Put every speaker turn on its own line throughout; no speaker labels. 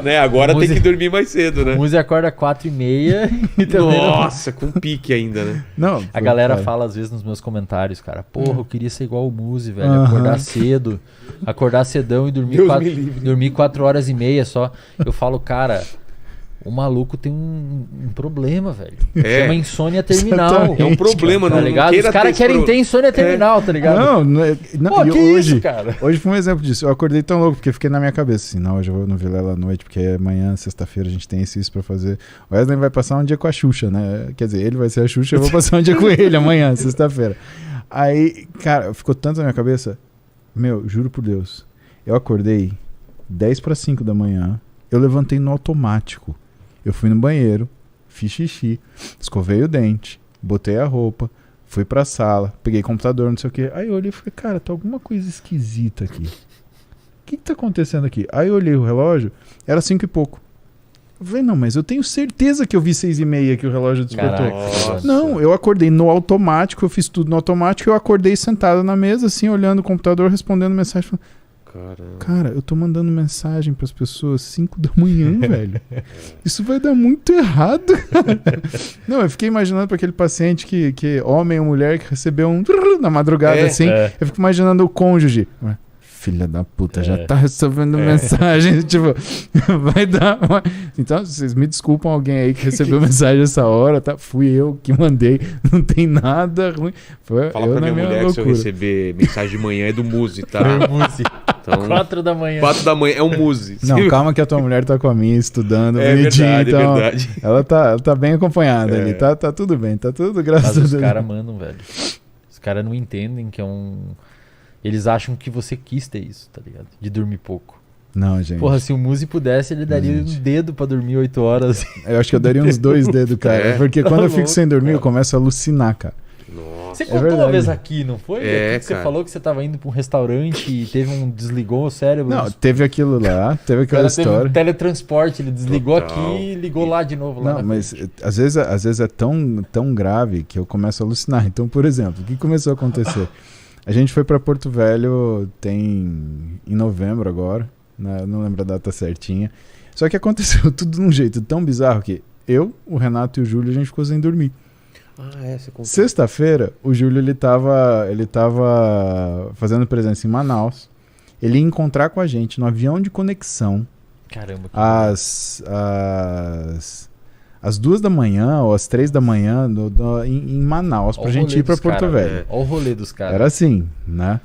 Né? Agora tem que dormir mais cedo, né?
O Muzi acorda 4h30 e também
Nossa, com pique ainda, né?
Não,
A galera fala às vezes nos meus comentários, cara, porra, eu queria ser igual o Muzi, velho, acordar cedo, acordar cedão e dormir 4h30 só. Eu falo, cara, o maluco tem um problema, velho. Chama insônia terminal.
É um problema,
tá ligado? Os caras querem ter insônia terminal, tá ligado?
Não.
Pô, que
hoje,
isso, cara?
Hoje foi um exemplo disso. Eu acordei tão louco, porque fiquei na minha cabeça assim, não, hoje eu vou no Vilela à noite, porque amanhã, sexta-feira, a gente tem isso pra fazer. O Wesley vai passar um dia com a Xuxa, né? Quer dizer, ele vai ser a Xuxa, eu vou passar um dia com ele amanhã, sexta-feira. Aí, cara, ficou tanto na minha cabeça, juro por Deus, eu acordei 4:50 da manhã, eu levantei no automático. Eu fui no banheiro, fiz xixi, escovei o dente, botei a roupa, fui pra sala, peguei computador, não sei o que. Aí eu olhei e falei, cara, tá alguma coisa esquisita aqui. O que tá acontecendo aqui? Aí eu olhei o relógio, era 5 e pouco. Eu falei, não, mas eu tenho certeza que eu vi 6:30 que o relógio despertou. Não, eu acordei no automático, eu fiz tudo no automático, eu acordei sentado na mesa, assim, olhando o computador, respondendo mensagem, falando, cara, eu tô mandando mensagem pras pessoas 5 da manhã, velho. Isso vai dar muito errado. Não, eu fiquei imaginando pra aquele paciente que homem ou mulher que recebeu um na madrugada, assim. Eu fico imaginando o cônjuge. Filha da puta, já tá recebendo mensagem. Tipo, vai dar. Então, vocês me desculpam alguém aí que recebeu mensagem essa hora, tá? Fui eu que mandei, não tem nada ruim.
Fala pra minha mulher loucura. Que se eu receber mensagem de manhã é do Muzi, tá?
É o Muzi.
Então,
4 da manhã.
4 da manhã é um Muzi.
Não, calma que a tua mulher tá com a minha estudando. Bonitinho,
verdade,
então,
é verdade.
Ela tá bem acompanhada ali, tá tudo bem, tá tudo graças a Deus.
Mas os caras mandam, velho. Os caras não entendem que é um... Eles acham que você quis ter isso, tá ligado? De dormir pouco.
Não, gente.
Porra, se o Muzi pudesse, ele daria um dedo pra dormir 8 horas.
Eu acho que eu daria uns 2 dedos, cara. Porque quando eu fico sem dormir, eu começo a alucinar, cara.
Você contou uma vez aqui, não foi? Aqui você falou que você tava indo pra um restaurante e teve desligou o cérebro.
Não, teve aquilo lá, teve aquela história.
Teve um teletransporte, ele desligou aqui e ligou lá de novo.
Não, mas às vezes é tão grave que eu começo a alucinar. Então, por exemplo, o que começou a acontecer? A gente foi pra Porto Velho em novembro agora, né? Eu não lembro a data certinha. Só que aconteceu tudo de um jeito tão bizarro que eu, o Renato e o Júlio, a gente ficou sem dormir.
Você contou.
Sexta-feira, o Júlio ele tava fazendo presença em Manaus. Ele ia encontrar com a gente no avião de conexão.
Caramba.
Às 2 da manhã ou às 3 da manhã em Manaus, pra gente ir pra Porto Velho.
Olha o rolê dos caras.
Era assim, né?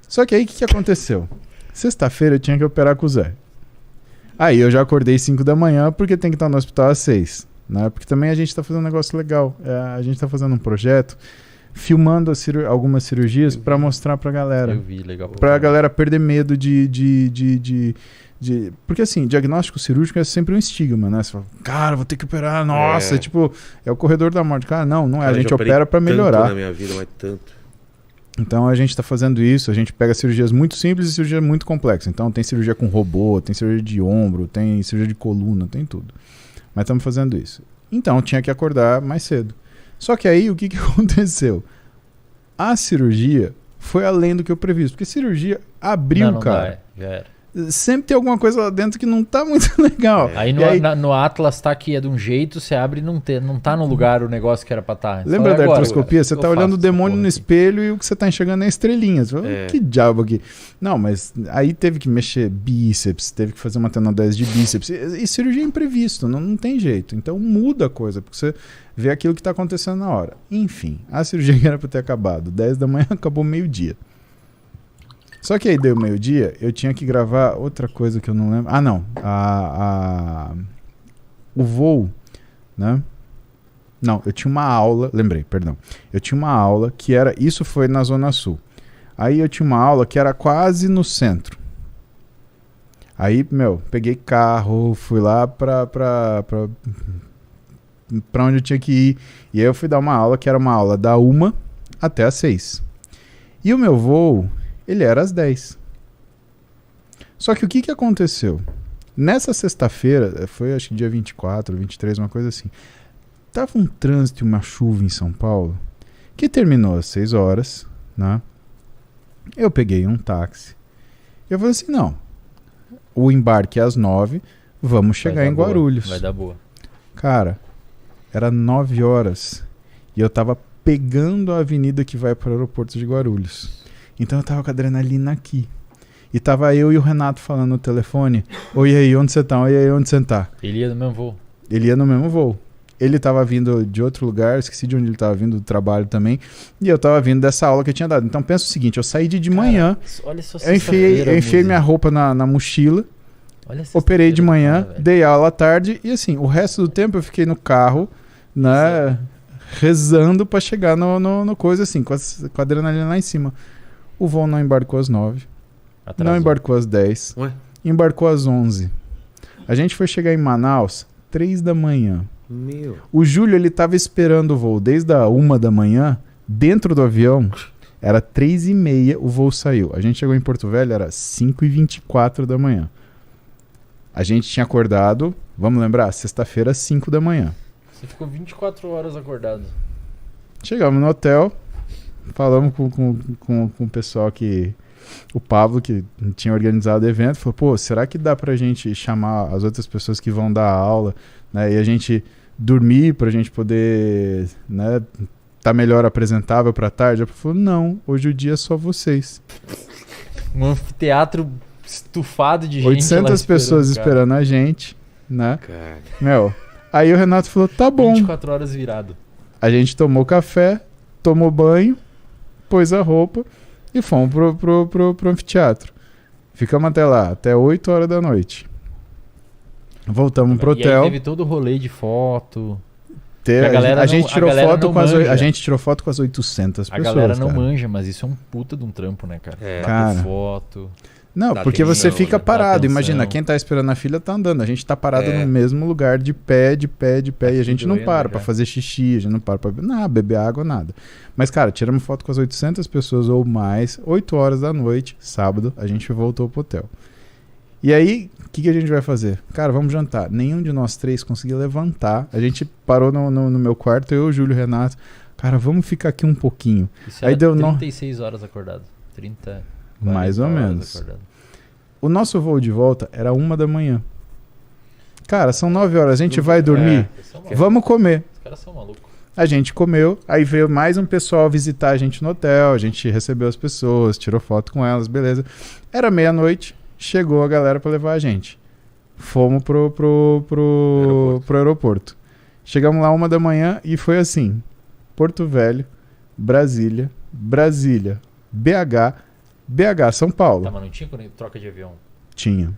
Só que aí o que aconteceu? Sexta-feira eu tinha que operar com o Zé. Aí eu já acordei 5 da manhã porque tem que estar no hospital às 6. Né? Porque também a gente tá fazendo um negócio legal. A gente tá fazendo um projeto filmando algumas cirurgias pra mostrar pra galera.
Eu vi, legal.
Pra galera perder medo porque assim, diagnóstico cirúrgico é sempre um estigma, né? Você fala, cara, vou ter que operar, nossa, tipo, é o corredor da morte. Cara, não é, a gente opera pra melhorar.
Tanto na minha vida, mas tanto.
Então a gente tá fazendo isso, a gente pega cirurgias muito simples e cirurgia muito complexa. Então tem cirurgia com robô, tem cirurgia de ombro, tem cirurgia de coluna, tem tudo. Mas estamos fazendo isso. Então tinha que acordar mais cedo. Só que aí o que aconteceu? A cirurgia foi além do que eu previsto. Porque cirurgia abriu, cara.
Já era.
Sempre tem alguma coisa lá dentro que não tá muito legal.
Aí no Atlas tá que é de um jeito, você abre e não tá no lugar o negócio que era pra estar.
Lembra da artroscopia? Você tá olhando o demônio no espelho e o que você tá enxergando é estrelinhas. Que diabo aqui? Não, mas aí teve que mexer bíceps, teve que fazer uma tendinose de bíceps. E cirurgia é imprevisto, não tem jeito. Então muda a coisa, porque você vê aquilo que tá acontecendo na hora. Enfim, a cirurgia era pra ter acabado 10 da manhã, acabou meio-dia. Só que aí deu meio-dia, eu tinha que gravar outra coisa que eu não lembro. Não. O voo, né? Não, eu tinha uma aula, lembrei, perdão. Eu tinha uma aula que era, isso foi na Zona Sul. Aí eu tinha uma aula que era quase no centro. Aí, peguei carro, fui lá pra onde eu tinha que ir. E aí eu fui dar uma aula que era uma aula da 1 até às 6. E o meu voo... ele era às 10. Só que o que aconteceu? Nessa sexta-feira, foi acho que dia 24, 23, uma coisa assim. Tava um trânsito e uma chuva em São Paulo, que terminou às 6 horas, né? Eu peguei um táxi. Eu falei assim, não. o embarque às 9, vamos chegar em Guarulhos.
Vai dar boa.
Cara, era 9 horas e eu tava pegando a avenida que vai para o aeroporto de Guarulhos. Então eu tava com a adrenalina aqui. E tava eu e o Renato falando no telefone, oi, aí, onde você tá? Oi, aí, onde você tá?
Ele ia no mesmo voo?
Ele ia no mesmo voo. Ele tava vindo de outro lugar, esqueci de onde ele tava vindo, do trabalho também, e eu tava vindo dessa aula que eu tinha dado. Então pensa o seguinte, eu saí de manhã,
olha só,
eu enfiei minha roupa na mochila, operei de manhã, dei aula à tarde, e assim, o resto do tempo eu fiquei no carro, né, rezando pra chegar no coisa assim, com a adrenalina lá em cima. O voo não embarcou às 9, não embarcou às 10, embarcou às 11. A gente foi chegar em Manaus 3 da manhã.
Meu.
O Júlio, ele tava esperando o voo desde a 1 da manhã, dentro do avião, era 3h30, o voo saiu. A gente chegou em Porto Velho, era 5h24 da manhã. A gente tinha acordado, vamos lembrar, sexta-feira, 5 da manhã.
Você ficou 24 horas acordado.
Chegamos no hotel, falamos com o pessoal que... O Pablo, que tinha organizado o evento, falou, pô, será que dá pra gente chamar as outras pessoas que vão dar aula, né, e a gente dormir pra gente poder, né, tá melhor apresentável pra tarde? Eu falei, não, hoje o dia é só vocês.
Um anfiteatro estufado de gente
800 pessoas esperando a gente, né? Meu, aí o Renato falou, tá bom.
24 horas virado.
A gente tomou café, tomou banho, pôs a roupa e fomos pro anfiteatro. Ficamos até lá, até 8 horas da noite. Voltamos pro hotel.
E aí teve todo o rolê de foto.
A gente tirou foto com as 800 pessoas.
A galera não manja, mas isso é um puta de um trampo, né, cara?
Cara,
foto.
Não, porque você fica parado. Imagina, quem tá esperando na fila tá andando. A gente tá parado no mesmo lugar, de pé. E a gente não para pra fazer xixi, a gente não para pra beber água, nada. Mas, cara, tiramos foto com as 800 pessoas ou mais, 8 horas da noite, sábado, a gente voltou pro hotel. E aí, o que a gente vai fazer? Cara, vamos jantar. Nenhum de nós três conseguia levantar. A gente parou no meu quarto, eu, o Júlio e o Renato. Cara, vamos ficar aqui um pouquinho.
Isso aí deu 36 horas acordado. 30...
Mais ou menos. O nosso voo de volta era 1 da manhã. Cara, são 9 horas. A gente vai dormir? Vamos comer.
Os caras são malucos.
A gente comeu, aí veio mais um pessoal visitar a gente no hotel, a gente recebeu as pessoas, tirou foto com elas, beleza. Era meia-noite, chegou a galera pra levar a gente. Fomos pro aeroporto. Chegamos lá 1 da manhã e foi assim. Porto Velho, Brasília, BH, São Paulo.
Tá, mas não tinha troca de avião?
Tinha.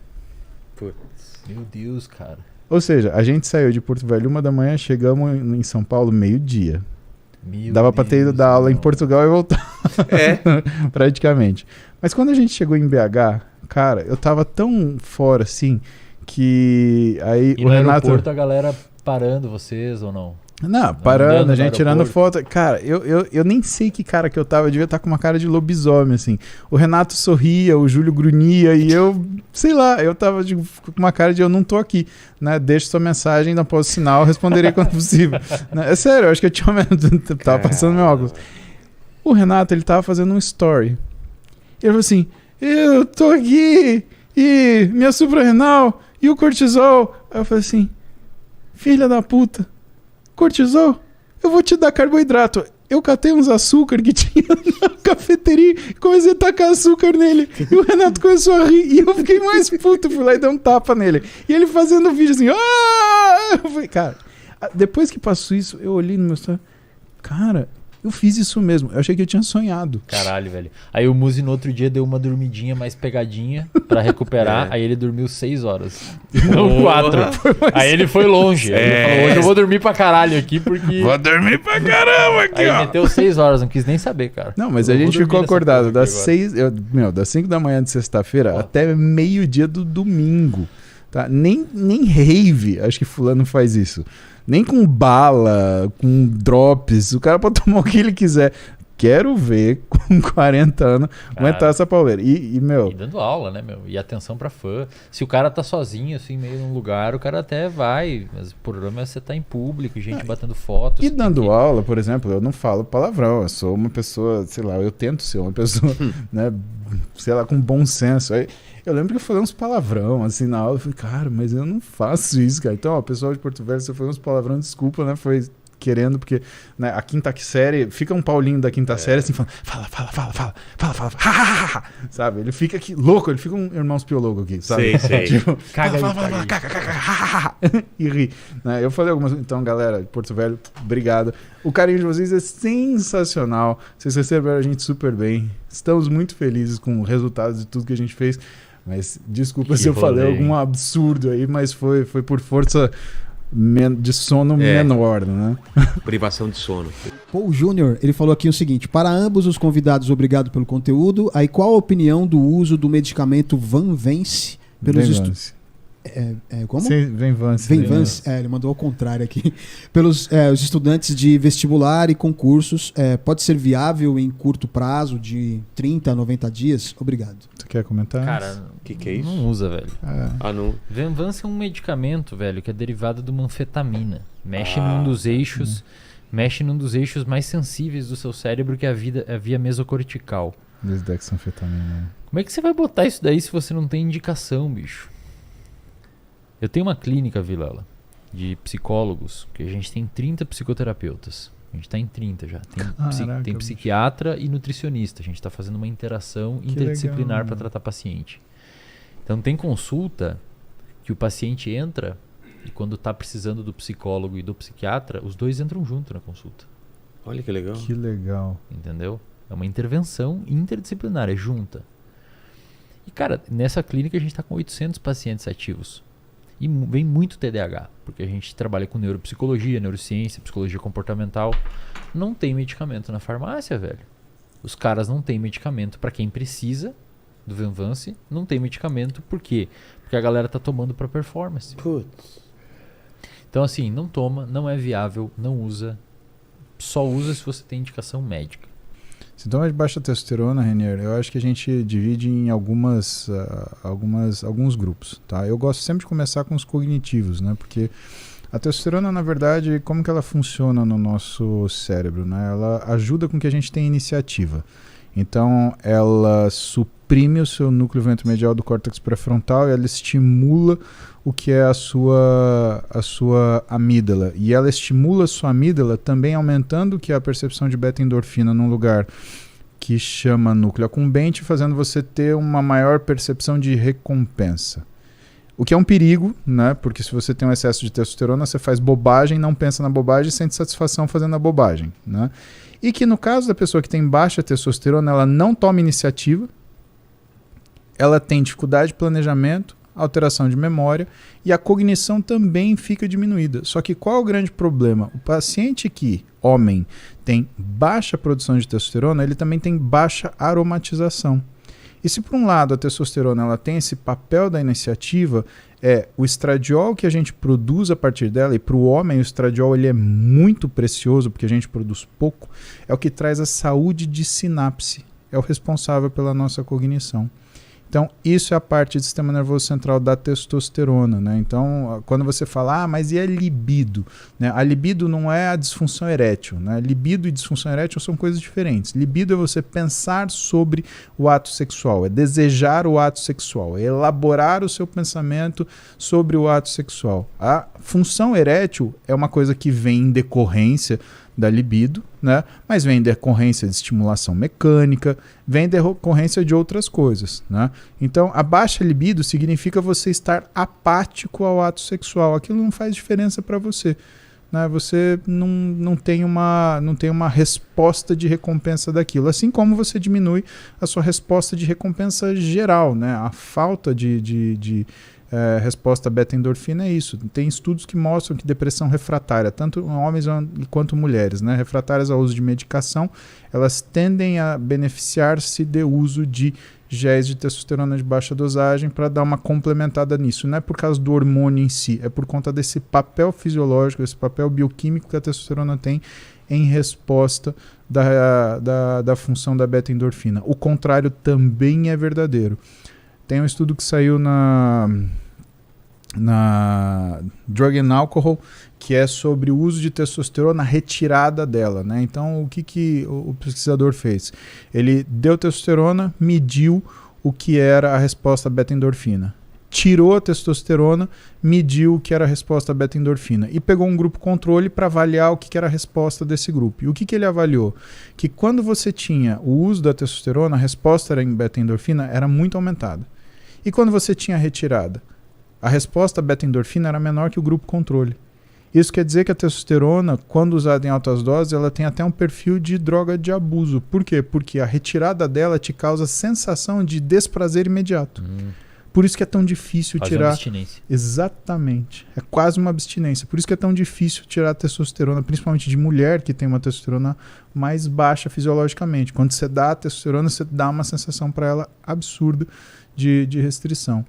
Putz. Meu Deus, cara.
Ou seja, a gente saiu de Porto Velho 1 da manhã, chegamos em São Paulo meio-dia. Dava pra ter ido dar aula em Portugal e voltar. Praticamente. Mas quando a gente chegou em BH, cara, eu tava tão fora assim que aí
o Renato... aeroporto a galera parando vocês ou não?
Não, parando, a gente tirando foto. Cara, eu nem sei que cara que eu tava. Eu devia estar com uma cara de lobisomem, assim. O Renato sorria, o Júlio grunhia e eu, sei lá, eu tava com uma cara de eu não tô aqui, né? Deixa sua mensagem, não posso sinal, responderei quando possível. É sério, eu acho que eu tinha tava passando meu óculos. O Renato, ele tava fazendo um story. Ele falou assim, eu tô aqui e minha suprarrenal e o cortisol. Aí eu falei assim, filha da puta. Cortisol, eu vou te dar carboidrato. Eu catei uns açúcar que tinha na cafeteria e comecei a tacar açúcar nele. E o Renato começou a rir e eu fiquei mais puto. Fui lá e dei um tapa nele. E ele fazendo vídeo assim, eu falei, cara, depois que passou isso, eu olhei no meu celular, cara, eu fiz isso mesmo. Eu achei que eu tinha sonhado.
Caralho, velho. Aí o Muzi no outro dia deu uma dormidinha mais pegadinha pra recuperar. Aí ele dormiu 6 horas. Não 4. Aí ele foi longe. Aí ele falou, hoje eu vou dormir pra caralho aqui porque...
Vou dormir pra caramba aqui,
aí ó. Aí meteu 6 horas, não quis nem saber, cara.
Não, mas a gente ficou acordado das 5 da manhã de sexta-feira até meio-dia do domingo. Tá? Nem rave, acho que fulano faz isso. Nem com bala, com drops. O cara pode tomar o que ele quiser. quero ver com 40 anos aguentar essa pauleira. E, meu...
E dando aula, né, meu? E atenção pra fã. Se o cara tá sozinho, assim, meio num lugar, o cara até vai. Mas o problema é você tá em público, gente batendo fotos.
E dando aula, por exemplo, eu não falo palavrão. Eu sou uma pessoa, sei lá, eu tento ser uma pessoa, né, sei lá, com bom senso. Aí, eu lembro que eu falei uns palavrão, assim, na aula. Eu falei, cara, mas eu não faço isso, cara. Então, ó, pessoal de Porto Velho, se eu falei uns palavrão, desculpa, né? Foi querendo, porque né, a quinta série, fica um Paulinho da quinta série assim, falando, fala, sabe? Ele fica aqui, louco, ele fica um Irmãos Piologo aqui, sabe?
Sei.
Tipo, caga e ri. Né? Eu falei algumas, então, galera, de Porto Velho, obrigado. O carinho de vocês é sensacional, vocês receberam a gente super bem, estamos muito felizes com o resultado de tudo que a gente fez, mas desculpa se eu falei algum absurdo aí, mas foi por força de sono menor, né?
Privação de sono.
Paul Júnior, ele falou aqui o seguinte: para ambos os convidados, obrigado pelo conteúdo. Aí, qual a opinião do uso do medicamento Vanvance pelos estudos? Como?
Sim, Venvance.
Ele mandou ao contrário aqui. Pelos os estudantes de vestibular e concursos, pode ser viável em curto prazo, de 30 a 90 dias? Obrigado.
Tu quer comentar?
Cara,
que é isso?
Não usa, velho.
Não.
Venvance é um medicamento, velho, que é derivado de uma anfetamina. Mexe num dos eixos mais sensíveis do seu cérebro, que é a via mesocortical.
Desdexanfetamina.
Como é que você vai botar isso daí se você não tem indicação, bicho? Eu tenho uma clínica, Vilela, de psicólogos, que a gente tem 30 psicoterapeutas. A gente está em 30 já. Tem psiquiatra e nutricionista. A gente está fazendo uma interação interdisciplinar para tratar paciente. Então tem consulta que o paciente entra e quando está precisando do psicólogo e do psiquiatra, os dois entram junto na consulta.
Olha que legal.
Que legal.
Entendeu? É uma intervenção interdisciplinar, é junta. E cara, nessa clínica a gente está com 800 pacientes ativos. E vem muito TDAH, porque a gente trabalha com neuropsicologia, neurociência, psicologia comportamental. Não tem medicamento na farmácia, velho. Os caras não têm medicamento para quem precisa do Venvance. Não tem medicamento, por quê? Porque a galera tá tomando para performance.
Putz.
Então assim, não toma, não é viável, não usa. Só usa se você tem indicação médica.
Sintoma de baixa testosterona, Renier, eu acho que a gente divide em alguns grupos, tá? Eu gosto sempre de começar com os cognitivos, né? Porque a testosterona, na verdade, como que ela funciona no nosso cérebro, né? Ela ajuda com que a gente tenha iniciativa. Então, ela suprime o seu núcleo ventromedial do córtex pré-frontal e ela estimula o que é a sua amígdala. E ela estimula a sua amígdala também aumentando que é a percepção de beta-endorfina num lugar que chama núcleo accumbente, fazendo você ter uma maior percepção de recompensa. O que é um perigo, né? Porque se você tem um excesso de testosterona, você faz bobagem, não pensa na bobagem e sente satisfação fazendo a bobagem, né? E que no caso da pessoa que tem baixa testosterona, ela não toma iniciativa, ela tem dificuldade de planejamento, alteração de memória e a cognição também fica diminuída. Só que qual é o grande problema? O paciente que, homem, tem baixa produção de testosterona, ele também tem baixa aromatização. E se por um lado a testosterona ela tem esse papel da iniciativa, o estradiol que a gente produz a partir dela, e para o homem o estradiol ele é muito precioso porque a gente produz pouco, é o que traz a saúde de sinapse, é o responsável pela nossa cognição. Então, isso é a parte do sistema nervoso central da testosterona, né? Então, quando você fala, mas e a libido? Né? A libido não é a disfunção erétil, né? Libido e disfunção erétil são coisas diferentes. Libido é você pensar sobre o ato sexual, é desejar o ato sexual, é elaborar o seu pensamento sobre o ato sexual. A função erétil é uma coisa que vem em decorrência da libido, né? Mas vem em decorrência de estimulação mecânica, vem em decorrência de outras coisas, né? Então, a baixa libido significa você estar apático ao ato sexual. Aquilo não faz diferença para você, né? Você não tem uma resposta de recompensa daquilo. Assim como você diminui a sua resposta de recompensa geral, né? A falta de resposta beta-endorfina é isso. Tem estudos que mostram que depressão refratária, tanto homens quanto mulheres, né, refratárias ao uso de medicação, elas tendem a beneficiar-se de uso de géis de testosterona de baixa dosagem para dar uma complementada nisso. Não é por causa do hormônio em si, é por conta desse papel fisiológico, esse papel bioquímico que a testosterona tem em resposta da função da beta-endorfina. O contrário também é verdadeiro. Tem um estudo que saiu na Drug and Alcohol, que é sobre o uso de testosterona, a retirada dela, né? Então, o que o pesquisador fez? Ele deu testosterona, mediu o que era a resposta beta-endorfina. Tirou a testosterona, mediu o que era a resposta beta-endorfina e pegou um grupo controle para avaliar o que era a resposta desse grupo. E o que ele avaliou? Que quando você tinha o uso da testosterona, a resposta em beta-endorfina era muito aumentada. E quando você tinha a retirada, a resposta beta-endorfina era menor que o grupo controle. Isso quer dizer que a testosterona, quando usada em altas doses, ela tem até um perfil de droga de abuso. Por quê? Porque a retirada dela te causa sensação de desprazer imediato. Por isso que é tão difícil tirar...
Uma abstinência.
Exatamente. É quase uma abstinência. Por isso que é tão difícil tirar a testosterona, principalmente de mulher que tem uma testosterona mais baixa fisiologicamente. Quando você dá a testosterona, você dá uma sensação para ela absurda de restrição.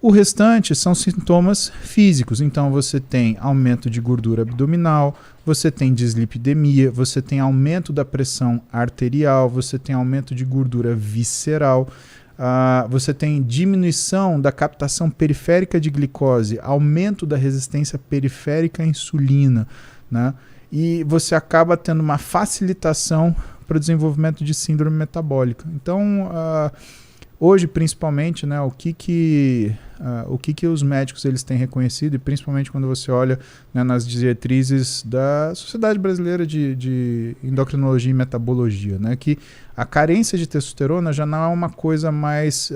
O restante são sintomas físicos. Então você tem aumento de gordura abdominal, você tem dislipidemia, você tem aumento da pressão arterial, você tem aumento de gordura visceral, você tem diminuição da captação periférica de glicose, aumento da resistência periférica à insulina, né? E você acaba tendo uma facilitação para o desenvolvimento de síndrome metabólica. Então, hoje, principalmente, né, o que os médicos eles têm reconhecido, e principalmente quando você olha, né, nas diretrizes da Sociedade Brasileira de Endocrinologia e Metabologia, né, que a carência de testosterona já não é uma coisa mais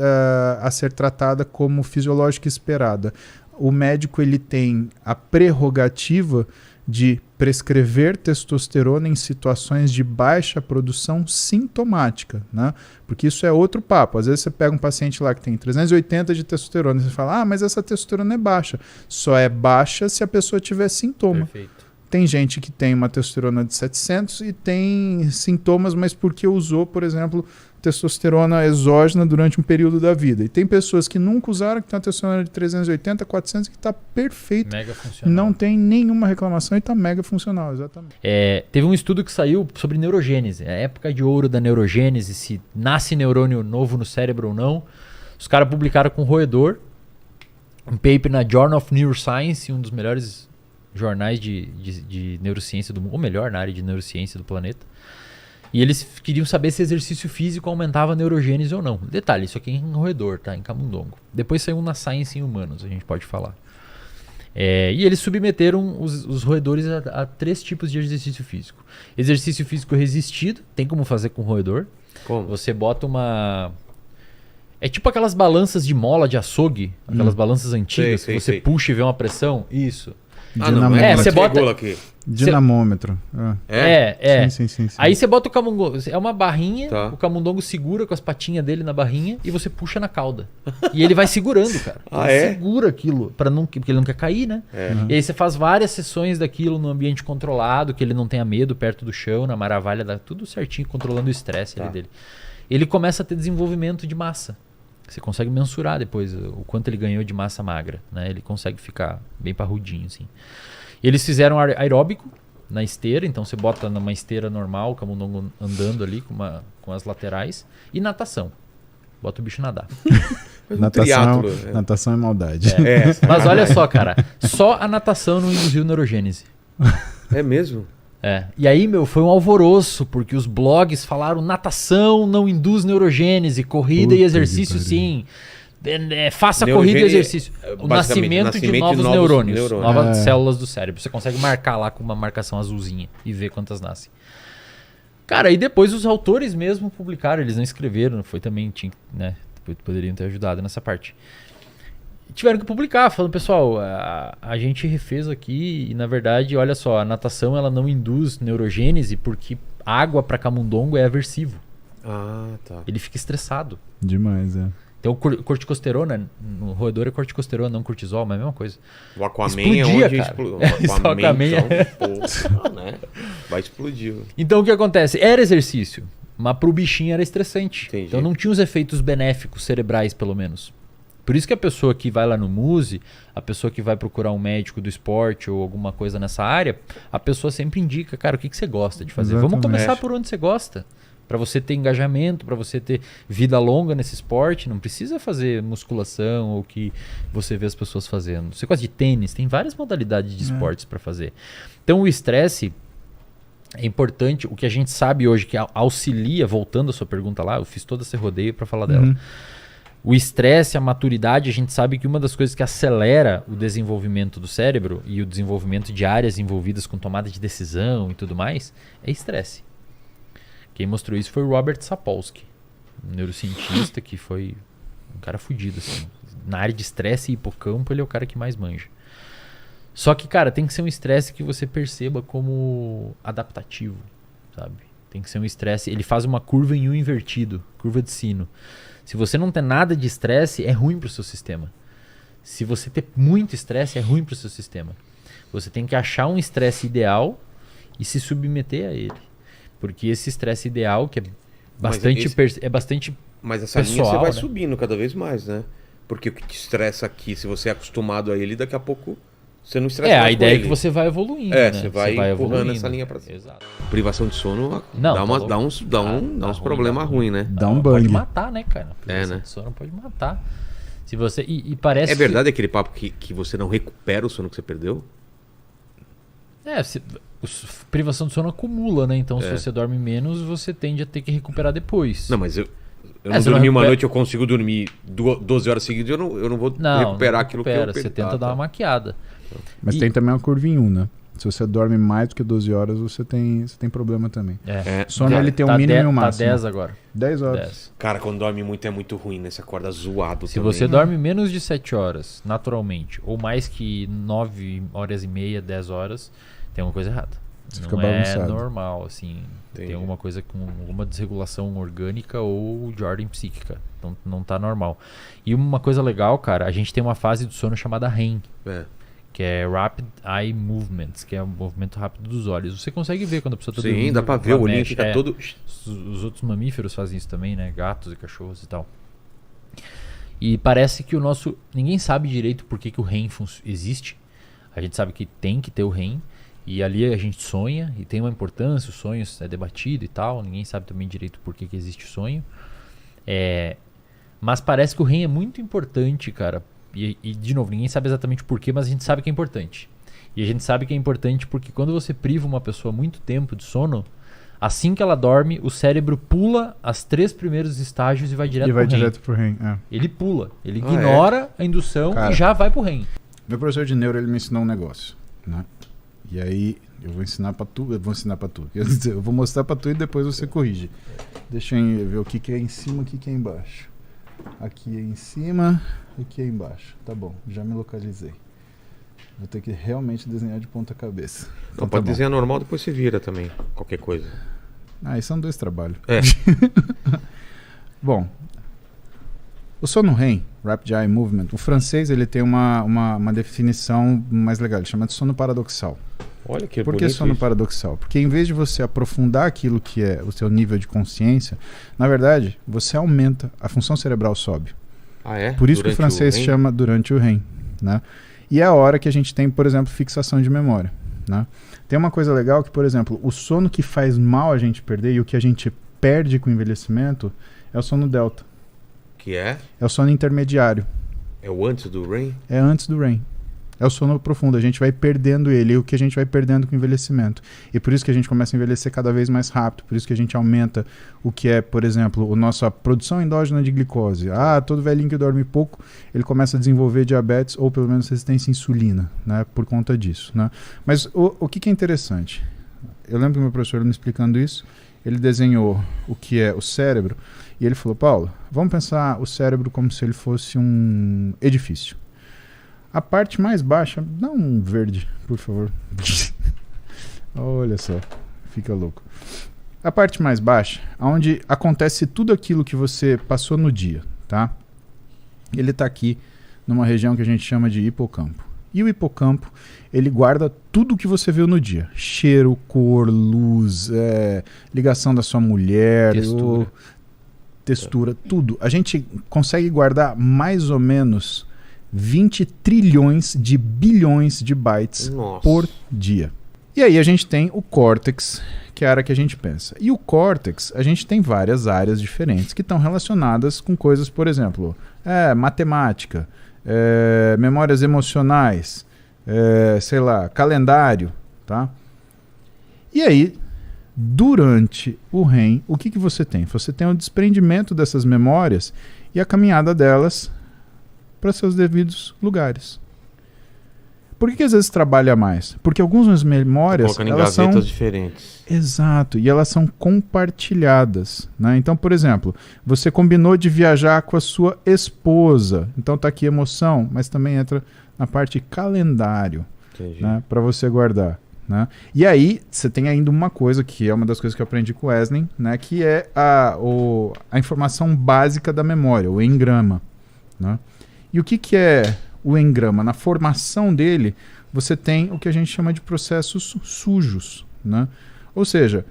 a ser tratada como fisiológica esperada. O médico ele tem a prerrogativa de prescrever testosterona em situações de baixa produção sintomática, né? Porque isso é outro papo. Às vezes você pega um paciente lá que tem 380 de testosterona e você fala, mas essa testosterona é baixa. Só é baixa se a pessoa tiver sintoma.
Perfeito.
Tem gente que tem uma testosterona de 700 e tem sintomas, mas porque usou, por exemplo, testosterona exógena durante um período da vida. E tem pessoas que nunca usaram, que tem uma testosterona de 380, 400, que está perfeito.
Mega funcional.
Não tem nenhuma reclamação e está mega funcional, exatamente.
Teve um estudo que saiu sobre neurogênese. A época de ouro da neurogênese, se nasce neurônio novo no cérebro ou não. Os caras publicaram com roedor um paper na Journal of Neuroscience, um dos melhores jornais de neurociência do mundo, ou melhor, na área de neurociência do planeta. E eles queriam saber se exercício físico aumentava a neurogênese ou não. Detalhe, isso aqui é em roedor, tá? Em camundongo. Depois saiu na Science em humanos, a gente pode falar. E eles submeteram os roedores a 3 tipos de exercício físico. Exercício físico resistido, tem como fazer com roedor.
Como?
Você bota uma... É tipo aquelas balanças de mola de açougue, aquelas balanças antigas, que você puxa e vê uma pressão. Isso.
Você
bota
aqui.
Dinamômetro. Sim.
Aí você bota o camundongo, é uma barrinha,
tá.
O camundongo segura com as patinhas dele na barrinha e você puxa na cauda. E ele vai segurando, cara. Ele segura aquilo, porque ele não quer cair, né? E aí você faz várias sessões daquilo no ambiente controlado, que ele não tenha medo, perto do chão, na maravilha, tudo certinho, controlando o estresse dele. Ele começa a ter desenvolvimento de massa. Você consegue mensurar depois o quanto ele ganhou de massa magra, né? Ele consegue ficar bem parrudinho, assim. Eles fizeram aeróbico na esteira, então você bota numa esteira normal, o camundongo andando ali com as laterais, e natação. Bota o bicho nadar.
Natação é maldade.
Mas olha só, cara, só a natação não induziu neurogênese.
É mesmo?
E aí, foi um alvoroço, porque os blogs falaram natação não induz neurogênese, corrida e exercício sim. Faça corrida e exercício. O nascimento de novos neurônios. Novas células do cérebro. Você consegue marcar lá com uma marcação azulzinha e ver quantas nascem. Cara, e depois os autores mesmo publicaram, eles não escreveram, foi também, né, poderiam ter ajudado nessa parte. Tiveram que publicar, falando, pessoal, a gente refez aqui e, na verdade, olha só, a natação ela não induz neurogênese porque água para camundongo é aversivo.
Tá.
Ele fica estressado.
Demais,
Então, corticosterona, no roedor é corticosterona, não cortisol, mas é a mesma coisa.
O Aquaman
explodia,
é onde
explodiu.
O Aquaman então, né? Vai explodir.
Então, o que acontece? Era exercício, mas pro bichinho era estressante.
Entendi.
Então, não tinha os efeitos benéficos cerebrais, pelo menos. Por isso que a pessoa que vai lá no Muse, a pessoa que vai procurar um médico do esporte ou alguma coisa nessa área, a pessoa sempre indica, cara, o que você gosta de fazer?
Exatamente.
Vamos começar por onde você gosta. Para você ter engajamento, para você ter vida longa nesse esporte, não precisa fazer musculação ou o que você vê as pessoas fazendo. Você gosta de tênis, tem várias modalidades de esportes para fazer. Então o estresse é importante, o que a gente sabe hoje que auxilia, voltando à sua pergunta lá, eu fiz todo esse rodeio para falar dela. O estresse, a maturidade, a gente sabe que uma das coisas que acelera o desenvolvimento do cérebro e o desenvolvimento de áreas envolvidas com tomada de decisão e tudo mais, é estresse. Quem mostrou isso foi o Robert Sapolsky, um neurocientista que foi um cara fudido, assim. Na área de estresse e hipocampo, ele é o cara que mais manja. Só que, cara, tem que ser um estresse que você perceba como adaptativo, sabe? Tem que ser um estresse... Ele faz uma curva em U invertido, curva de sino. Se você não tem nada de estresse, é ruim pro seu sistema. Se você ter muito estresse, é ruim pro seu sistema. Você tem que achar um estresse ideal e se submeter a ele. Porque esse estresse ideal, que é bastante,
mas essa
pessoal,
linha você vai
né?
subindo cada vez mais, né? Porque o que te estressa aqui, se você é acostumado a ele, daqui a pouco você não estressa mais
a
com
ideia é
ele.
que você vai evoluindo,
É,
né?
você vai empurrando
evoluindo.
essa linha pra cima.
Exato.
Privação de sono
Não,
dá uns problemas ruins, né?
Dá um
Pode
bang.
matar, né, cara? Privação
né?
de sono pode matar. Se você... E parece
É verdade aquele papo que você não recupera o sono que você perdeu?
Privação de sono acumula, né? Então, se você dorme menos, você tende a ter que recuperar depois.
Não, mas eu não
você não
dormi uma
recupera-
noite, eu consigo dormir 12 horas seguidas, eu não vou recuperar aquilo que eu perdi.
Você tenta dar uma maquiada.
Mas tem também uma curva em U, né? Se você dorme mais do que 12 horas, você tem problema também. Sono ele tem um mínimo e um máximo.
Tá 10 agora.
10 horas.
10.
Cara, quando dorme muito é muito ruim, né? Você acorda zoado
Se
também.
você dorme menos de 7 horas, naturalmente, ou mais que 9 horas e meia, 10 horas, tem alguma coisa errada.
Você
Não
fica
é
bagunçado.
normal, assim.
Entendi.
Tem alguma coisa com alguma desregulação orgânica ou de ordem psíquica. Então não tá normal. E uma coisa legal, cara, a gente tem uma fase do sono chamada REM, que é Rapid Eye Movements, que é o movimento rápido dos olhos. Você consegue ver quando a pessoa tá dormindo.
Sim, dá pra ver,
ela
o olhinho
mexe.
fica todo...
Os outros mamíferos fazem isso também, né? Gatos e cachorros e tal. E parece que o nosso... Ninguém sabe direito por que o REM existe. A gente sabe que tem que ter o REM. E ali a gente sonha. E tem uma importância, o sonho é debatido e tal. Ninguém sabe também direito por que existe o sonho. Mas parece que o REM é muito importante, cara. E, de novo, ninguém sabe exatamente por quê, mas a gente sabe que é importante. E a gente sabe que é importante porque quando você priva uma pessoa muito tempo de sono, assim que ela dorme, o cérebro pula os 3 primeiros estágios e vai direto pro REM.
direto pro REM.
Ele pula. Ele ignora a indução
Cara,
e já vai pro REM.
Meu professor de neuro, ele me ensinou um negócio, né? E aí, eu vou ensinar pra tu. Quer dizer, eu vou mostrar pra tu e depois você corrige. Deixa eu ver o que é em cima e o que é embaixo. Aqui é em cima, aqui é embaixo. Tá bom, já me localizei. Vou ter que realmente desenhar de ponta cabeça.
Não, pode desenhar normal, depois você vira também, qualquer coisa.
Ah, isso são 2 trabalhos. Bom, o sono REM, Rapid Eye Movement, o francês ele tem uma definição mais legal, ele chama de sono paradoxal.
Olha que
Por que
bonito
sono
isso.
paradoxal? Porque em vez de você aprofundar aquilo que é o seu nível de consciência, na verdade, você aumenta, a função cerebral sobe.
Ah, é?
Por isso que o
Durante
francês
REM?
chama durante o REM, né? E é a hora que a gente tem, por exemplo, fixação de memória, né? Tem uma coisa legal que, por exemplo, o sono que faz mal a gente perder e o que a gente perde com o envelhecimento é o sono delta.
Que é?
É o sono intermediário.
É o antes do REM?
É antes do REM. É o sono profundo. A gente vai perdendo ele, o que a gente vai perdendo com o envelhecimento. E por isso que a gente começa a envelhecer cada vez mais rápido. Por isso que a gente aumenta o que é, por exemplo, a nossa produção endógena de glicose. Todo velhinho que dorme pouco, ele começa a desenvolver diabetes ou pelo menos resistência à insulina, né? Por conta disso, né? Mas o que é interessante? Eu lembro que meu professor me explicando isso, ele desenhou o que é o cérebro e ele falou, Paulo, vamos pensar o cérebro como se ele fosse um edifício. A parte mais baixa, dá um verde, por favor. Olha só, fica louco. A parte mais baixa, onde acontece tudo aquilo que você passou no dia, tá? Ele está aqui numa região que a gente chama de hipocampo. E o hipocampo, ele guarda tudo que você viu no dia. Cheiro, cor, luz, ligação da sua mulher,
Textura.
textura, tudo. A gente consegue guardar mais ou menos 20 trilhões de bilhões de bytes por dia. E aí a gente tem o córtex, que é a área que a gente pensa. E o córtex, a gente tem várias áreas diferentes que estão relacionadas com coisas, por exemplo, matemática, memórias emocionais, sei lá, calendário, tá? E aí, durante o REM, o que você tem? Você tem o desprendimento dessas memórias e a caminhada delas para seus devidos lugares. Por que às vezes trabalha mais? Porque algumas memórias elas são
diferentes.
Exato, e elas são compartilhadas, né? Então, por exemplo, você combinou de viajar com a sua esposa, então tá aqui emoção, mas também entra na parte calendário, né? Para você guardar, né? E aí você tem ainda uma coisa que é uma das coisas que eu aprendi com o Wesley, né? Que é a informação básica da memória, o engrama, né? E o que é o engrama? Na formação dele, você tem o que a gente chama de processos sujos, né? Ou seja,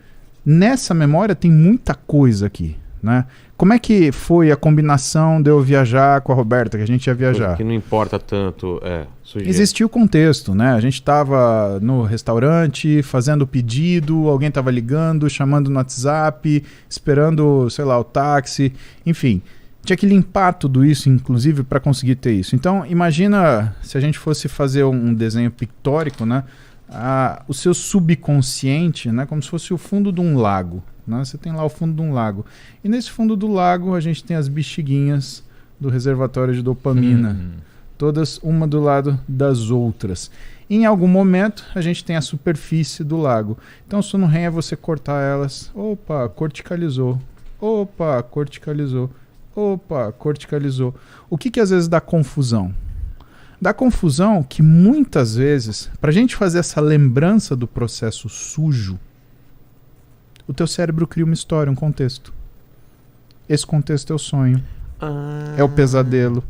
nessa memória tem muita coisa aqui, né? Como é que foi a combinação de eu viajar com a Roberta, que a gente ia viajar?
Coisa que não importa tanto, sujeira.
Existia o contexto, né? A gente estava no restaurante, fazendo o pedido, alguém estava ligando, chamando no WhatsApp, esperando, sei lá, o táxi, enfim. Tinha que limpar tudo isso, inclusive, para conseguir ter isso. Então, imagina se a gente fosse fazer um desenho pictórico, né? O seu subconsciente, né? Como se fosse o fundo de um lago, né? Você tem lá o fundo de um lago. E nesse fundo do lago, a gente tem as bexiguinhas do reservatório de dopamina. Todas uma do lado das outras. E em algum momento, a gente tem a superfície do lago. Então, o sono REM é você cortar elas. Opa, corticalizou. Opa, corticalizou. Opa, corticalizou. O que às vezes dá confusão? Dá confusão que muitas vezes, para a gente fazer essa lembrança do processo sujo, o teu cérebro cria uma história, um contexto. Esse contexto é o sonho. É o pesadelo.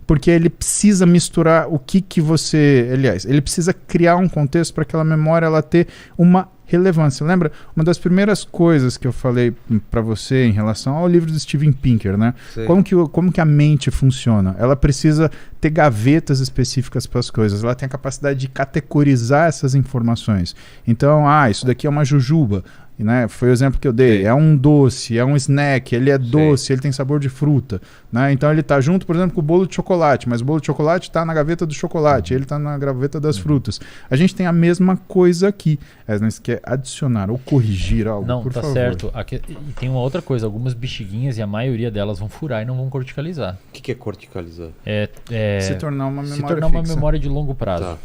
Porque ele precisa misturar o que você... Aliás, ele precisa criar um contexto para aquela memória ela ter uma relevância. Lembra? Uma das primeiras coisas que eu falei para você em relação ao livro do Steven Pinker, né? Como que a mente funciona? Ela precisa ter gavetas específicas para as coisas. Ela tem a capacidade de categorizar essas informações. Então, isso daqui é uma jujuba. Né? Foi o exemplo que eu dei. É um doce, é um snack, ele é doce, ele tem sabor de fruta, né? Então ele está junto, por exemplo, com o bolo de chocolate, mas o bolo de chocolate está na gaveta do chocolate, ele está na gaveta das frutas. A gente tem a mesma coisa aqui. Você quer adicionar ou corrigir algo?
Não,
por
tá
favor.
certo. E tem uma outra coisa, algumas bexiguinhas e a maioria delas vão furar e não vão corticalizar.
O que é corticalizar?
Se tornar uma memória
se tornar uma memória de longo prazo.
Tá.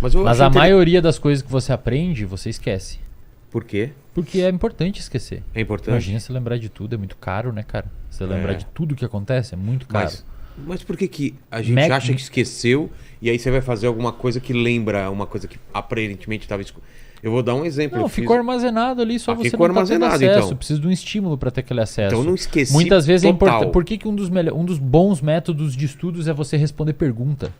Mas a maioria das coisas que você aprende, você esquece.
Por quê?
Porque é importante esquecer.
É importante?
Imagina você lembrar de tudo, é muito caro, né, cara? Você lembrar de tudo que acontece, é muito caro.
Mas por que a gente acha que esqueceu e aí você vai fazer alguma coisa que lembra uma coisa que aparentemente estava... Eu vou dar um exemplo.
Não, ficou armazenado ali, só você
ficou
não tá tendo acesso.
Então.
Precisa de um estímulo para ter aquele acesso.
Então não esqueci.
Muitas vezes é importante. Por que um dos bons métodos de estudos é você responder pergunta?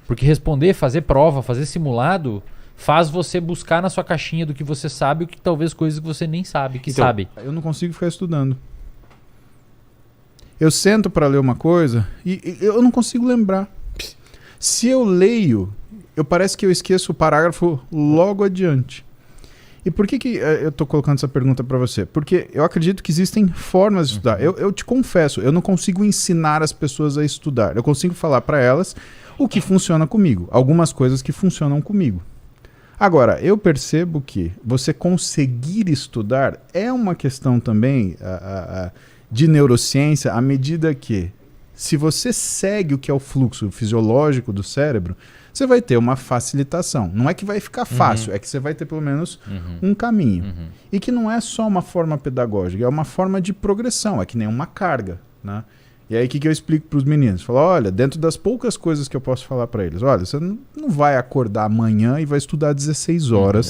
Porque responder, fazer prova, fazer simulado... faz você buscar na sua caixinha do que você sabe, o que talvez coisas que você nem sabe que sabe.
Eu não consigo ficar estudando. Eu sento para ler uma coisa e eu não consigo lembrar. Se eu leio, parece que eu esqueço o parágrafo logo adiante. E por que eu estou colocando essa pergunta para você? Porque eu acredito que existem formas de estudar. Eu te confesso, eu não consigo ensinar as pessoas a estudar. Eu consigo falar para elas o que funciona comigo. Algumas coisas que funcionam comigo. Agora, eu percebo que você conseguir estudar é uma questão também de neurociência, à medida que, se você segue o que é o fluxo fisiológico do cérebro, você vai ter uma facilitação. Não é que vai ficar fácil, é que você vai ter pelo menos um caminho. E que não é só uma forma pedagógica, é uma forma de progressão, é que nem uma carga, né? E aí o que eu explico para os meninos? Falo, olha, dentro das poucas coisas que eu posso falar para eles, olha, você não vai acordar amanhã e vai estudar 16 horas,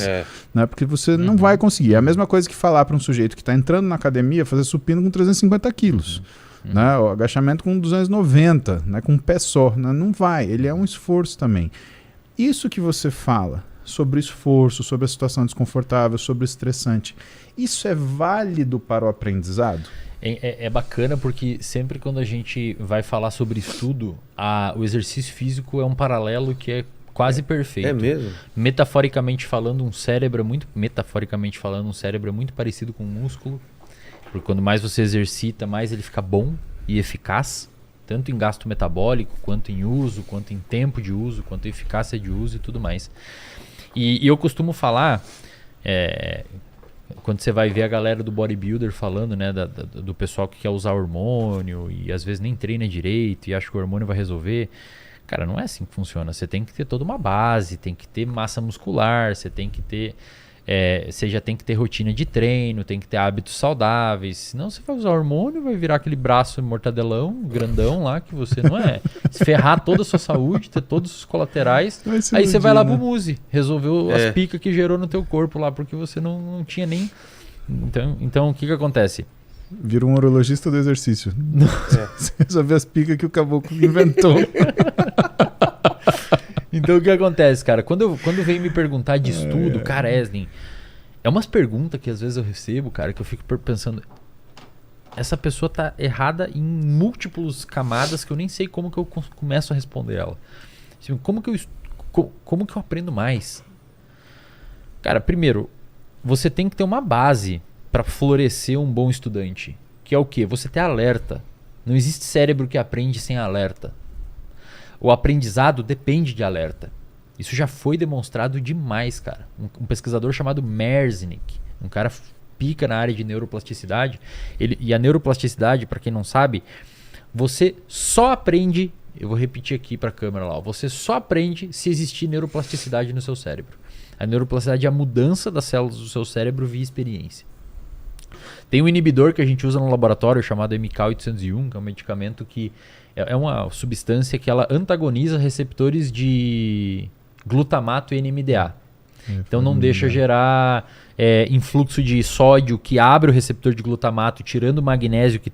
né? Porque você não vai conseguir. É a mesma coisa que falar para um sujeito que está entrando na academia fazer supino com 350 quilos. Né? O agachamento com 290, né? Com um pé só. Né? Não vai, ele é um esforço também. Isso que você fala sobre o esforço, sobre a situação desconfortável, sobre o estressante. Isso é válido para o aprendizado?
É bacana porque sempre quando a gente vai falar sobre estudo, o exercício físico é um paralelo que é quase perfeito.
É mesmo?
Metaforicamente falando, um cérebro é muito parecido com um músculo. Porque quando mais você exercita, mais ele fica bom e eficaz, tanto em gasto metabólico, quanto em uso, quanto em tempo de uso, quanto em eficácia de uso e tudo mais. E eu costumo falar, quando você vai ver a galera do bodybuilder falando, né, do pessoal que quer usar hormônio e às vezes nem treina direito e acha que o hormônio vai resolver. Cara, não é assim que funciona. Você tem que ter toda uma base, tem que ter massa muscular, você tem que ter... você já tem que ter rotina de treino, tem que ter hábitos saudáveis. Senão você vai usar hormônio, vai virar aquele braço mortadelão, grandão lá, que você não é. Se ferrar toda a sua saúde, ter todos os colaterais. Aí você vai lá pro Muse, resolveu as picas que gerou no teu corpo lá, porque você não tinha nem... Então o que acontece?
Vira um urologista do exercício. Você resolveu as picas que o caboclo inventou.
Então o que acontece, cara? Quando vem me perguntar de estudo, cara, Eslen, é umas perguntas que às vezes eu recebo, cara, que eu fico pensando, essa pessoa tá errada em múltiplas camadas que eu nem sei como que eu começo a responder ela. Assim, como que eu aprendo mais? Cara, primeiro, você tem que ter uma base para florescer um bom estudante, que é o quê? Você ter alerta. Não existe cérebro que aprende sem alerta. O aprendizado depende de alerta. Isso já foi demonstrado demais, cara. Um pesquisador chamado Merznick, um cara pica na área de neuroplasticidade. E a neuroplasticidade, para quem não sabe, você só aprende, eu vou repetir aqui para a câmera lá, você só aprende se existir neuroplasticidade no seu cérebro. A neuroplasticidade é a mudança das células do seu cérebro via experiência. Tem um inibidor que a gente usa no laboratório chamado MK801, que é um medicamento que é uma substância que ela antagoniza receptores de glutamato e NMDA. Então não deixa gerar influxo de sódio que abre o receptor de glutamato, tirando o magnésio que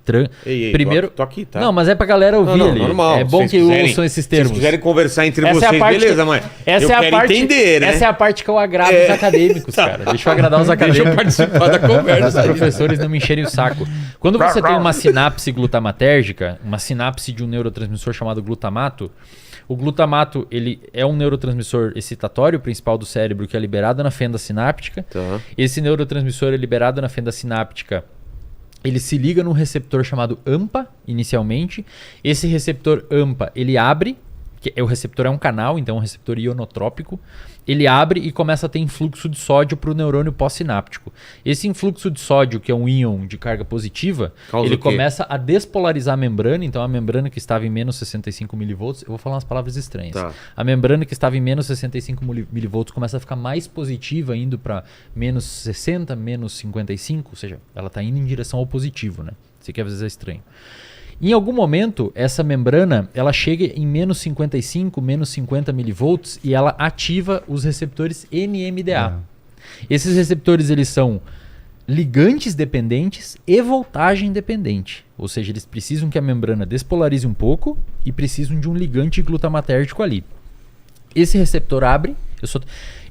primeiro.
Tô aqui, tá?
Não, mas é pra galera ouvir ali.
Normal.
É bom que ouçam esses termos.
Se quiserem conversar entre vocês, beleza, mãe.
Eu quero entender, né? Essa é a parte que eu agrado os acadêmicos, cara. Deixa eu agradar os acadêmicos. Deixa eu participar da conversa. Os professores não me encherem o saco. Quando você tem uma sinapse glutamatérgica, uma sinapse de um neurotransmissor chamado glutamato, o glutamato, ele é um neurotransmissor excitatório principal do cérebro que é liberado na fenda sináptica. Tá. Esse neurotransmissor é liberado na fenda sináptica. Ele se liga num receptor chamado AMPA, inicialmente. Esse receptor AMPA, ele abre, o receptor é um canal, então é um receptor ionotrópico. Ele abre e começa a ter influxo de sódio para o neurônio pós-sináptico. Esse influxo de sódio, que é um íon de carga positiva, ele começa a despolarizar a membrana. Então a membrana que estava em menos 65 mV, eu vou falar umas palavras estranhas. Tá. A membrana que estava em menos 65 mV começa a ficar mais positiva, indo para menos 60, menos 55, ou seja, ela está indo em direção ao positivo, né? Isso aqui às vezes é estranho. Em algum momento, essa membrana ela chega em menos 55, menos 50 milivolts e ela ativa os receptores NMDA. Esses receptores eles são ligantes dependentes e voltagem dependente. Ou seja, eles precisam que a membrana despolarize um pouco e precisam de um ligante glutamatérgico ali. Esse receptor abre.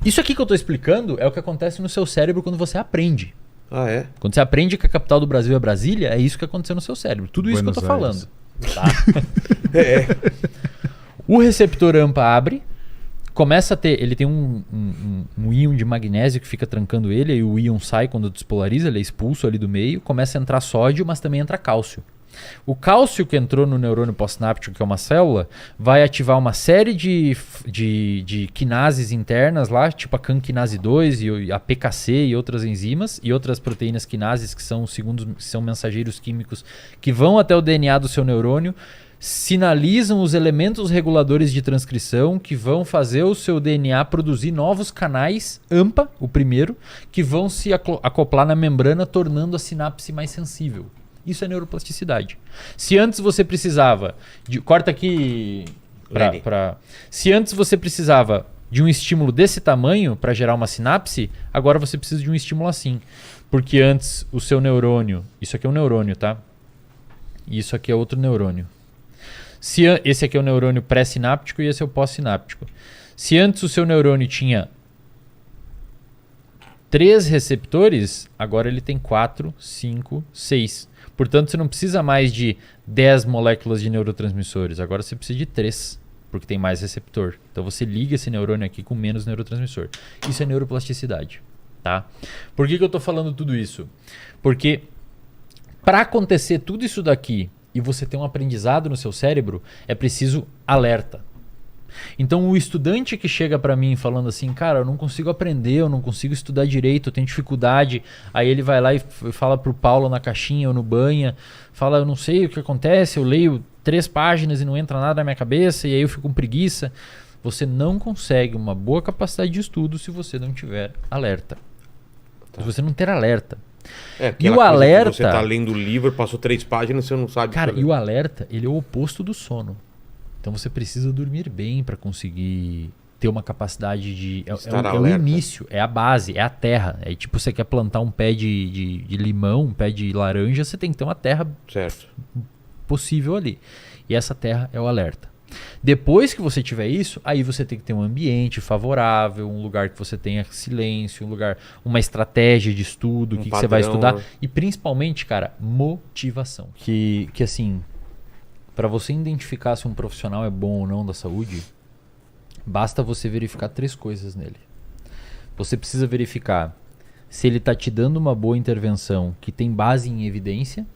Isso aqui que eu estou explicando é o que acontece no seu cérebro quando você aprende.
Ah, é?
Quando você aprende que a capital do Brasil é Brasília, é isso que aconteceu no seu cérebro. Tudo isso que eu tô falando. Tá? O receptor AMPA abre, começa a ter... Ele tem um íon de magnésio que fica trancando ele, e o íon sai quando despolariza, ele é expulso ali do meio, começa a entrar sódio, mas também entra cálcio. O cálcio que entrou no neurônio pós-sináptico, que é uma célula, vai ativar uma série de quinases internas lá, tipo a CAN-quinase 2 e a PKC e outras enzimas e outras proteínas quinases que são mensageiros químicos que vão até o DNA do seu neurônio, sinalizam os elementos reguladores de transcrição que vão fazer o seu DNA produzir novos canais AMPA, o primeiro, que vão se acoplar na membrana, tornando a sinapse mais sensível. Isso é neuroplasticidade. Se antes você precisava corta aqui se antes você precisava de um estímulo desse tamanho para gerar uma sinapse, agora você precisa de um estímulo assim. Porque antes o seu neurônio... Isso aqui é um neurônio, tá? E isso aqui é outro neurônio. Esse aqui é o neurônio pré-sináptico e esse é o pós-sináptico. Se antes o seu neurônio tinha 3 receptores, agora ele tem 4, 5, 6. Portanto, você não precisa mais de 10 moléculas de neurotransmissores. Agora você precisa de 3, porque tem mais receptor. Então você liga esse neurônio aqui com menos neurotransmissor. Isso é neuroplasticidade. Tá? Por que eu estou falando tudo isso? Porque para acontecer tudo isso daqui e você ter um aprendizado no seu cérebro, é preciso alerta. Então o estudante que chega para mim falando assim, cara, eu não consigo aprender, eu não consigo estudar direito, eu tenho dificuldade. Aí ele vai lá e fala pro Paulo na caixinha ou no banha, fala, eu não sei o que acontece, eu leio 3 páginas e não entra nada na minha cabeça e aí eu fico com preguiça. Você não consegue uma boa capacidade de estudo se você não tiver alerta. Se você não ter alerta.
E
o alerta...
Você tá lendo o livro, passou 3 páginas, você não sabe...
Cara, e o alerta, ele é o oposto do sono. Então você precisa dormir bem para conseguir ter uma capacidade de... É o início, é a base, é a terra. É tipo, você quer plantar um pé de limão, um pé de laranja, você tem que ter uma terra possível ali. E essa terra é o alerta. Depois que você tiver isso, aí você tem que ter um ambiente favorável, um lugar que você tenha silêncio, uma estratégia de estudo, o que você vai estudar. E principalmente, cara, motivação. Que assim... Para você identificar se um profissional é bom ou não da saúde, basta você verificar 3 coisas nele. Você precisa verificar se ele está te dando uma boa intervenção que tem base em evidência,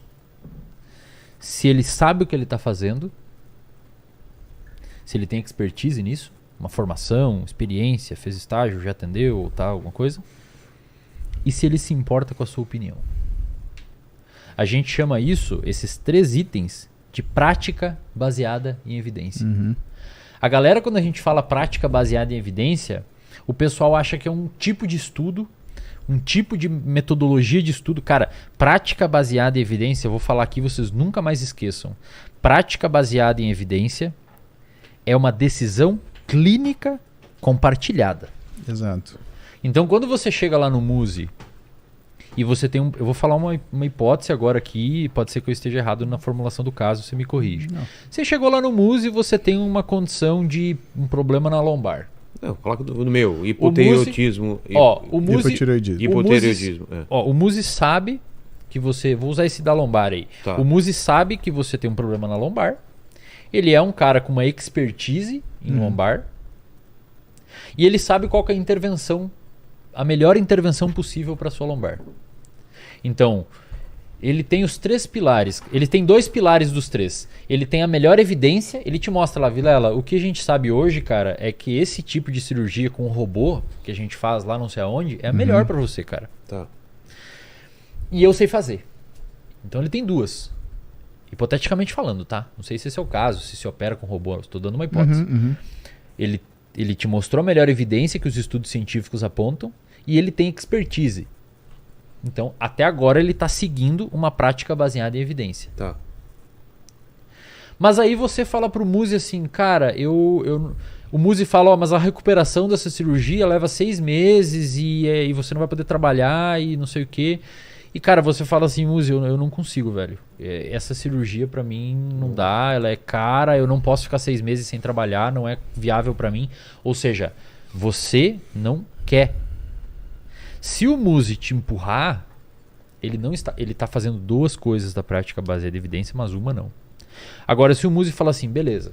se ele sabe o que ele está fazendo, se ele tem expertise nisso, uma formação, experiência, fez estágio, já atendeu ou tal, alguma coisa, e se ele se importa com a sua opinião. A gente chama isso, esses 3 itens, de prática baseada em evidência. A galera, quando a gente fala prática baseada em evidência, o pessoal acha que é um tipo de estudo, um tipo de metodologia de estudo. Cara, prática baseada em evidência, eu vou falar aqui, vocês nunca mais esqueçam. Prática baseada em evidência é uma decisão clínica compartilhada.
Exato.
Então, quando você chega lá no MUSE e você tem eu vou falar uma hipótese agora aqui, pode ser que eu esteja errado na formulação do caso, você me corrige.
Não.
Você chegou lá no MUSE e você tem uma condição de um problema na lombar.
Não, coloca no meu, hipotireoidismo.
Hipotireoidismo.
O MUSE sabe que você... Vou usar esse da lombar aí.
Tá.
O MUSE sabe que você tem um problema na lombar. Ele é um cara com uma expertise em lombar. E ele sabe qual que é a intervenção, a melhor intervenção possível para sua lombar. Então, ele tem os 3 pilares. Ele tem 2 pilares dos 3. Ele tem a melhor evidência. Ele te mostra lá, Vilela, o que a gente sabe hoje, cara, é que esse tipo de cirurgia com robô que a gente faz lá não sei aonde é a melhor para você, cara.
Tá.
E eu sei fazer. Então ele tem 2. Hipoteticamente falando, tá? Não sei se esse é o caso, se opera com robô. Estou dando uma hipótese. Ele te mostrou a melhor evidência que os estudos científicos apontam e ele tem expertise. Então, até agora ele está seguindo uma prática baseada em evidência.
Tá.
Mas aí você fala pro MUSE assim, cara, o MUSE fala, mas a recuperação dessa cirurgia leva 6 meses e você não vai poder trabalhar e não sei o quê. E, cara, você fala assim, MUSE, eu não consigo, velho. Essa cirurgia pra mim não dá, ela é cara, eu não posso ficar 6 meses sem trabalhar, não é viável pra mim. Ou seja, você não quer. Se o MUSE te empurrar, ele tá fazendo 2 coisas da prática baseada em evidência, mas uma não. Agora, se o MUSE fala assim, beleza,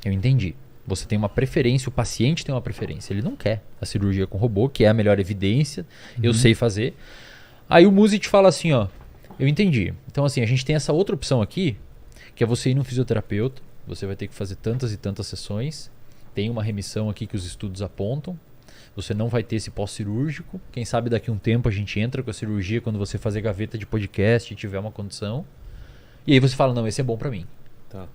eu entendi. Você tem uma preferência, o paciente tem uma preferência. Ele não quer a cirurgia com robô, que é a melhor evidência, eu sei fazer. Aí o MUSE te fala assim, ó, eu entendi. Então assim, a gente tem essa outra opção aqui, que é você ir num fisioterapeuta, você vai ter que fazer tantas e tantas sessões, tem uma remissão aqui que os estudos apontam, você não vai ter esse pós-cirúrgico, quem sabe daqui a um tempo a gente entra com a cirurgia quando você fazer gaveta de podcast e tiver uma condição. E aí você fala, não, esse é bom pra mim.
Tá.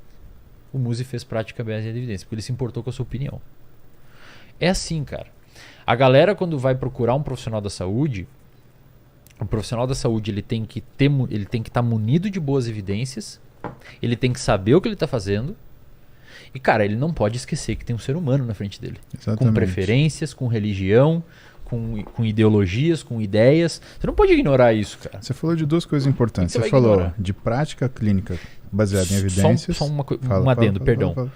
O MUSE fez prática baseada em evidência, porque ele se importou com a sua opinião. É assim, cara. A galera, quando vai procurar um profissional da saúde, o profissional da saúde ele tem que estar munido de boas evidências, ele tem que saber o que ele está fazendo e, cara, ele não pode esquecer que tem um ser humano na frente dele.
Exatamente.
Com preferências, com religião, com ideologias, com ideias. Você não pode ignorar isso, cara.
Você falou de 2 coisas importantes.
Você
falou
ignorar?
de prática clínica baseada em evidências.
Só um adendo, perdão.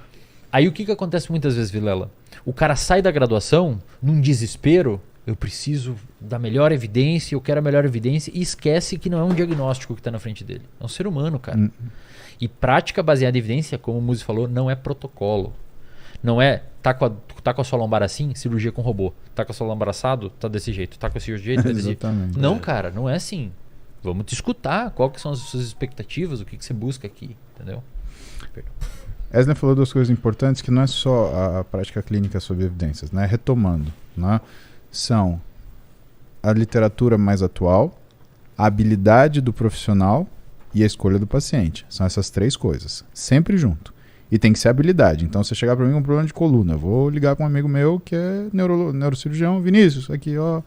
Aí o que acontece muitas vezes, Vilela? O cara sai da graduação num desespero eu preciso da melhor evidência, eu quero a melhor evidência, e esquece que não é um diagnóstico que está na frente dele. É um ser humano, cara. E prática baseada em evidência, como o Muzi falou, não é protocolo. Não é, tá com a sua lombar assim, cirurgia com robô. Tá com a sua lombar assado, tá desse jeito. Tá com esse jeito, tá desse jeito. Não, cara, não é assim. Vamos te escutar. Qual que são as suas expectativas, o que você busca aqui, entendeu? Perdão.
Esner falou duas coisas importantes, que não é só a prática clínica sobre evidências, né? Retomando, né? São a literatura mais atual, a habilidade do profissional e a escolha do paciente. São essas três coisas, sempre junto. E tem que ser habilidade. Então, se você chegar para mim com um problema de coluna, eu vou ligar com um amigo meu que é neurocirurgião, Vinícius, aqui, ó,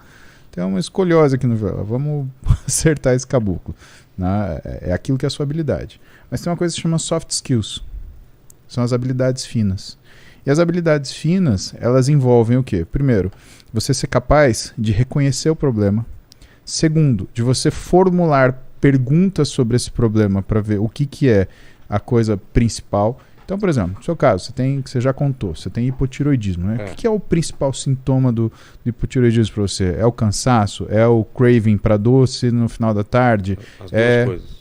tem uma escoliose aqui no vela, vamos acertar esse caboclo. Né? É aquilo que é a sua habilidade. Mas tem uma coisa que se chama soft skills. São as habilidades finas. E as habilidades finas, elas envolvem o quê? Primeiro, você ser capaz de reconhecer o problema. Segundo, de você formular perguntas sobre esse problema para ver o que é a coisa principal. Então, por exemplo, no seu caso, você já contou, você tem hipotiroidismo, né? O que é o principal sintoma do hipotiroidismo para você? É o cansaço? É o craving para doce no final da tarde?
As duas coisas.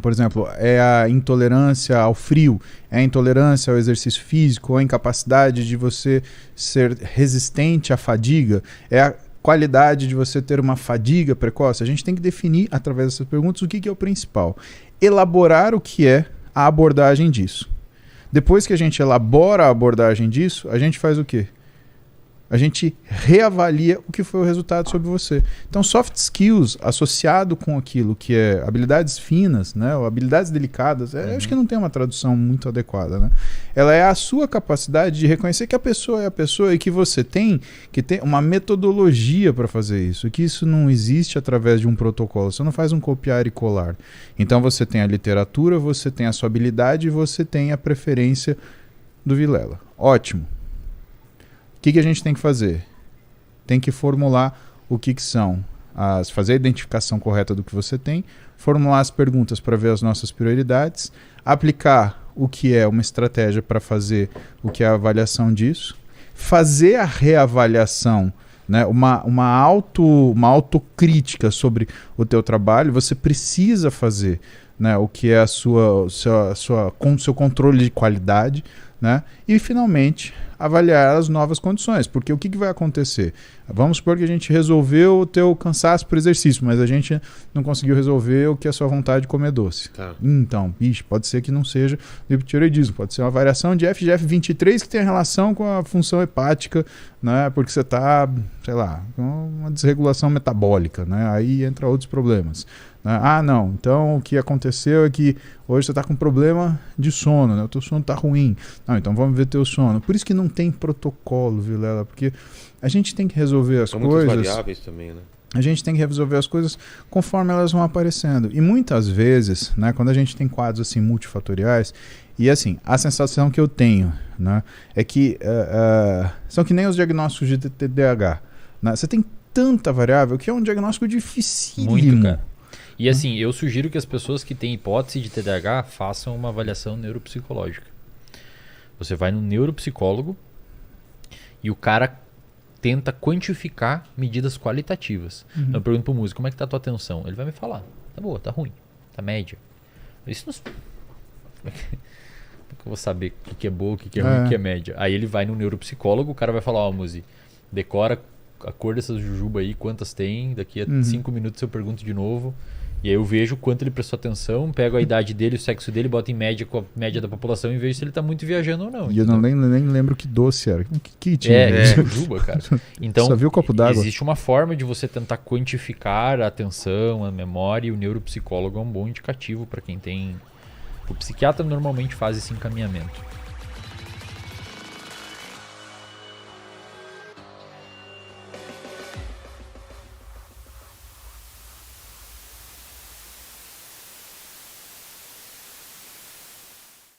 Por exemplo, é a intolerância ao frio, é a intolerância ao exercício físico, ou a incapacidade de você ser resistente à fadiga, é a qualidade de você ter uma fadiga precoce. A gente tem que definir, através dessas perguntas, o que é o principal. Elaborar o que é a abordagem disso. Depois que a gente elabora a abordagem disso, a gente faz o quê? A gente reavalia o que foi o resultado sobre você. Então, soft skills associado com aquilo que é habilidades finas, né, ou habilidades delicadas, acho que não tem uma tradução muito adequada, né? Ela é a sua capacidade de reconhecer que a pessoa é a pessoa e que você tem que ter uma metodologia para fazer isso, e que isso não existe através de um protocolo. Você não faz um copiar e colar. Então, você tem a literatura, você tem a sua habilidade e você tem a preferência do Vilela. Ótimo. O que a gente tem que fazer? Tem que formular o que são, fazer a identificação correta do que você tem, formular as perguntas para ver as nossas prioridades, aplicar o que é uma estratégia para fazer o que é a avaliação disso, fazer a reavaliação, né? uma autocrítica sobre o teu trabalho. Você precisa fazer, né, o que é seu controle de qualidade, né? E finalmente avaliar as novas condições, porque o que vai acontecer? Vamos supor que a gente resolveu o teu cansaço por exercício, mas a gente não conseguiu resolver o que é a sua vontade de comer doce. Então, pode ser que não seja hipotireoidismo, pode ser uma variação de FGF23 que tem relação com a função hepática, né? Porque você está, sei lá, com uma desregulação metabólica, né? Aí entra outros problemas. Não, então o que aconteceu é que hoje você está com problema de sono, né? O teu sono está ruim. Então vamos ver teu sono. Por isso que não tem protocolo, Vilela, porque a gente tem que resolver as coisas. São muitas
variáveis também, né?
A gente tem que resolver as coisas conforme elas vão aparecendo. E muitas vezes, né, quando a gente tem quadros assim multifatoriais, e assim, a sensação que eu tenho, né, é que são que nem os diagnósticos de TDAH. Né? Você tem tanta variável que é um diagnóstico dificílimo.
Muito, cara. E assim, eu sugiro que as pessoas que têm hipótese de TDAH façam uma avaliação neuropsicológica. Você vai no neuropsicólogo e o cara tenta quantificar medidas qualitativas. Então eu pergunto pro músico, como é que tá a tua atenção? Ele vai me falar, tá boa, tá ruim, tá média. Isso não... Como é que eu vou saber o que é boa, o que é ruim, o que é média? Aí ele vai no neuropsicólogo, o cara vai falar, Muzi, decora a cor dessas jujuba aí, quantas tem, daqui a 5 minutos eu pergunto de novo. E aí eu vejo quanto ele prestou atenção, pego a idade dele, o sexo dele, boto em média com a média da população e vejo se ele tá muito viajando ou não.
E eu nem lembro que doce era. Que tinha?
Jujuba, cara. Então,
só viu o copo d'água.
Existe uma forma de você tentar quantificar a atenção, a memória, e o neuropsicólogo é um bom indicativo para quem tem... O psiquiatra normalmente faz esse encaminhamento.